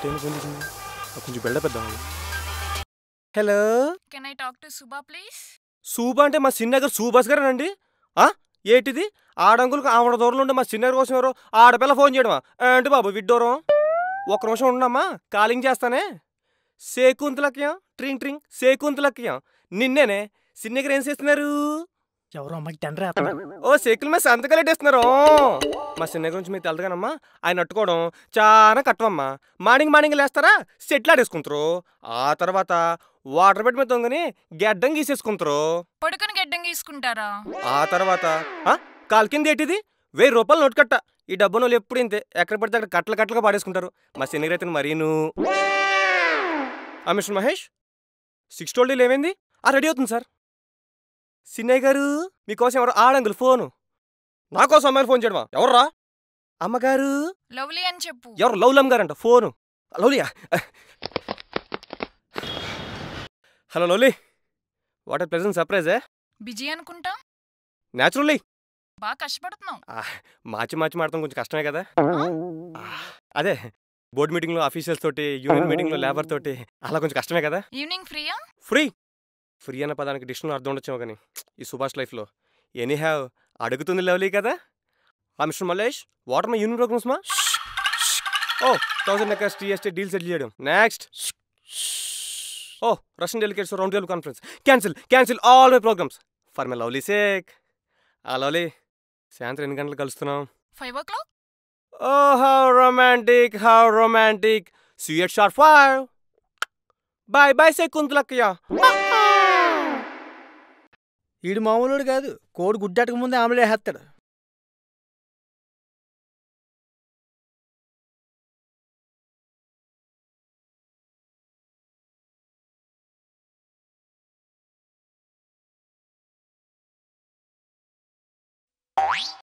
Time phone చేసింది కొంచెం buildup ఇద్దాం. Hello, can I talk to Suba please? Suba అంటే మా సిన్నగర్ సూబాస్ గారేనండి? ఏంటిది ఆడంగులకు ఆవిడ దూరంలో ఉండే మా సిన్నగర్ కోసం ఎవరో ఆడపిల్ల ఫోన్ చేయడమా ఏంటి బాబు విడ్డూరం? ఒక్క నిమిషం ఉండమ్మా, కాలింగ్ చేస్తానే. సేకుంతులక్యం ట్రింగ్ ట్రింగ్ సేకుంతులక్యం నిన్నేనే. సిన్నగర్ ఏం చేస్తున్నారు? ఎవరో అమ్మాయికి టెండర్ వేస్తున్నారు. ఓ సెక్కుల మీద సంతకాలు ఎట్టేస్తున్నారు. మా సిన్న గురించి మీకు తెలదుగానమ్మా, ఆయన అట్టుకోవడం చాలా కట్టమమ్మా. మార్నింగ్ లేస్తారా సెట్లు ఆడేసుకుంటారు. ఆ తర్వాత వాటర్ బెడ్ మీద తొంగని గెడ్డం గీసేసుకుంటారు. పడుకుని గెడ్డం గీసుకుంటారా? ఆ తర్వాత కాలు కింద ఏంటిది 1000 రూపాయలు నోటు కట్ట. ఈ డబ్బు వాళ్ళు ఎప్పుడు ఇంతే, ఎక్కడ పడితే అక్కడ కట్టలు కట్టలుగా పాడేసుకుంటారు. మా సిన్నగర్ అయితే మరీను. మిస్టర్ మహేష్ 6 ఏమైంది? రెడీ అవుతుంది సార్. సిన్నయ్య గారు మీకోసం ఎవరు ఆడంగులు ఫోను. నాకోసం అమ్మాయిలు ఫోన్ చేయడమా? ఎవర్రా? అమ్మగారు. లవ్లీ అని చెప్పు. ఎవరు? లవ్లమ్ గారంట ఫోను. లవ్లియా? Hello Lovely, what a pleasant surprise. Busy అనుకుంటా. న్యాచురల్లీ. బాగా కష్టపడుతున్నావు. మార్చి మాడతాం కొంచెం కష్టమే కదా. అదే బోర్డు మీటింగ్లో ఆఫీషియల్స్ తోటి, యూనియన్ మీటింగ్లో లేబర్ తోటి అలా కొంచెం కష్టమే కదా. ఈవినింగ్ ఫ్రీయా? ఫ్రీ అన్న పదానికి డిక్షనరీ అర్థం ఉండొచ్చావు కానీ ఈ సుభాష్ లైఫ్లో ఎనీ హ్యావ్ అడుగుతుంది లవ్లీ కదా. Mister Mallesh, what are my union programmes మా? 1000 acres tea estate deal settle చేయడం. Next Russian delicates round table conference. Cancel all my programmes for my Lovely sake. Lovely, సాయంత్రం 8 గంటలకు కలుస్తున్నాం. 5 o'clock? How romantic. See you at sharp 5. Bye శకుంతలక్కయ్య. ఈడు మామూలుడు కాదు, కోడి గుడ్డటక ముందే ఆమెలేసేస్తాడు.